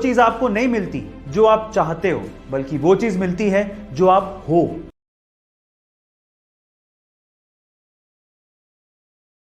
चीज आपको नहीं मिलती जो आप चाहते हो, बल्कि वो चीज मिलती है जो आप हो।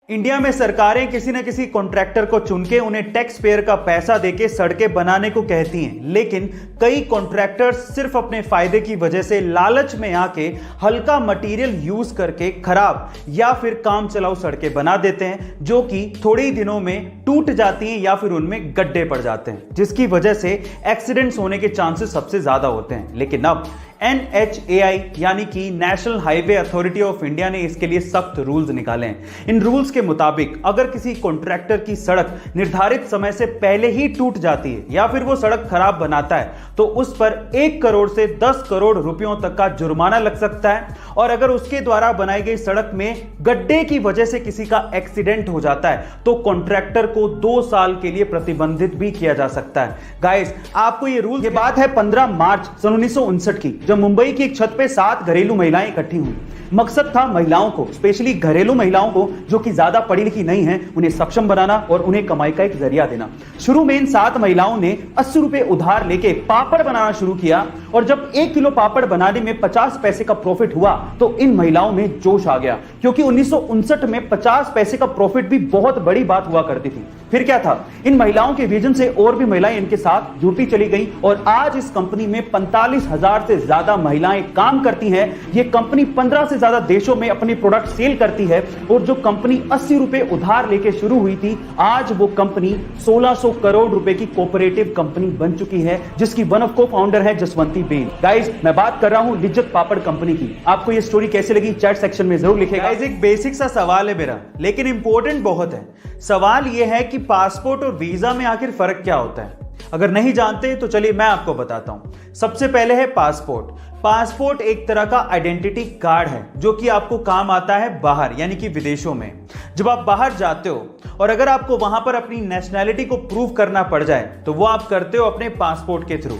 इंडिया में सरकारें किसी न किसी कॉन्ट्रैक्टर को चुन के उन्हें टैक्स पेयर का पैसा देके सड़कें बनाने को कहती हैं, लेकिन कई कॉन्ट्रैक्टर्स सिर्फ अपने फायदे की वजह से लालच में आके हल्का मटेरियल यूज करके खराब या फिर काम चलाऊ सड़कें बना देते हैं, जो कि थोड़े ही दिनों में टूट जाती हैं या फिर उनमें गड्ढे पड़ जाते हैं, जिसकी वजह से एक्सीडेंट्स होने के चांसेस सबसे ज्यादा होते हैं। लेकिन अब NHAI यानी कि national highway authority of India ने इसके लिए सख्त रूल्स निकाले हैं। इन रूल्स के मुताबिक अगर किसी कॉन्ट्रैक्टर की सड़क निर्धारित समय से पहले ही टूट जाती है या फिर वो सड़क खराब बनाता है तो उस पर 1 करोड़ से 10 करोड़ रुपयों तक का जुर्माना लग सकता है, और अगर उसके द्वारा बनाई गई सड़क में गड्ढे की वजह से किसी का एक्सीडेंट हो जाता है तो कॉन्ट्रैक्टर को 2 साल के लिए प्रतिबंधित भी किया जा सकता है। गाइस, आपको ये रूल, ये बात है 15 मार्च सन 1959 की, जब मुंबई की एक छत पे 7 घरेलू महिलाएं इकट्ठी हुई। मकसद था महिलाओं को, स्पेशली घरेलू महिलाओं को जो कि ज्यादा पढ़ी लिखी नहीं हैं, उन्हें सक्षम बनाना और उन्हें कमाई का एक जरिया देना। शुरू में इन 7 महिलाओं ने 80 रुपए उधार लेके पापड़ बनाना शुरू किया, और जब 1 किलो पापड़ बनाने में 50 पैसे का प्रॉफिट हुआ तो इन महिलाओं में जोश आ गया, क्योंकि 1959 में 50 पैसे का प्रॉफिट भी बहुत बड़ी बात हुआ करती थी। फिर क्या था, इन महिलाओं के विजन से और भी महिलाएं इनके साथ जुड़ती चली गई, और आज इस कंपनी में 45,000 से ज्यादा महिलाएं काम करती हैं। यह कंपनी 15 से ज्यादा देशों में अपनी प्रोडक्ट सेल करती है, और जो कंपनी 80 रुपए उधार लेके शुरू हुई थी, आज वो कंपनी 1600 करोड़ रुपए की कोऑपरेटिव कंपनी बन चुकी है, जिसकी वन ऑफ को फाउंडर है जसवंती बेन। गाइस, मैं बात कर रहा हूं लिज्जत पापड़ कंपनी की। आपको ये स्टोरी कैसे लगी चैट सेक्शन में जरूर लिखिएगा। गाइस, एक बेसिक सा सवाल है मेरा, लेकिन इंपॉर्टेंट बहुत है। सवाल यह है कि पासपोर्ट और वीजा में आखिर फर्क क्या होता है? अगर नहीं जानते तो चलिए मैं आपको बताता हूं। सबसे पहले है पासपोर्ट। पासपोर्ट एक तरह का आइडेंटिटी कार्ड है जो कि आपको काम आता है बाहर, यानी कि विदेशों में। जब आप बाहर जाते हो और अगर आपको वहां पर अपनी नेशनैलिटी को प्रूव करना पड़ जाए तो वो आप करते हो अपने पासपोर्ट के थ्रू,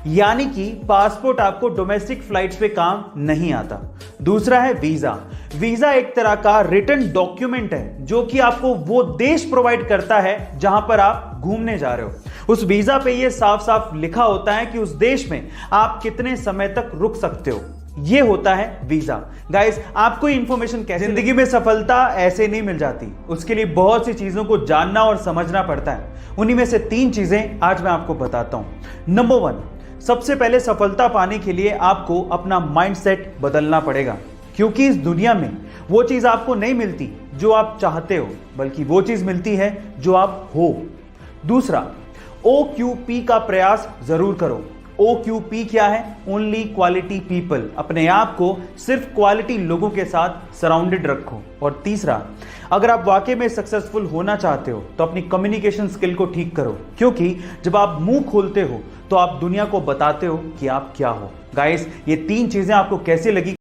यानी कि पासपोर्ट आपको डोमेस्टिक फ्लाइट्स पे काम नहीं आता। दूसरा है वीजा। वीजा एक तरह का रिटन डॉक्यूमेंट है जो कि आपको वो देश प्रोवाइड करता है जहां पर आप घूमने जा रहे हो। उस वीजा पे ये साफ साफ लिखा होता है कि उस देश में आप कितने समय तक रुक सकते हो। ये होता है वीजा। गाइस, आपको इंफॉर्मेशन कैसे, जिंदगी में सफलता ऐसे नहीं मिल जाती, उसके लिए बहुत सी चीजों को जानना और समझना पड़ता है। उन्हीं में से 3 चीजें आज मैं आपको बताता हूं। नंबर 1, सबसे पहले सफलता पाने के लिए आपको अपना माइंडसेट बदलना पड़ेगा, क्योंकि इस दुनिया में वो चीज आपको नहीं मिलती जो आप चाहते हो, बल्कि वो चीज मिलती है जो आप हो। दूसरा, OQP का प्रयास जरूर करो। OQP क्या है? Only quality people. अपने आप को सिर्फ क्वालिटी लोगों के साथ सराउंडेड रखो। और तीसरा, अगर आप वाकई में सक्सेसफुल होना चाहते हो तो अपनी कम्युनिकेशन स्किल को ठीक करो, क्योंकि जब आप मुंह खोलते हो तो आप दुनिया को बताते हो कि आप क्या हो। गाइस, ये 3 चीजें आपको कैसे लगी?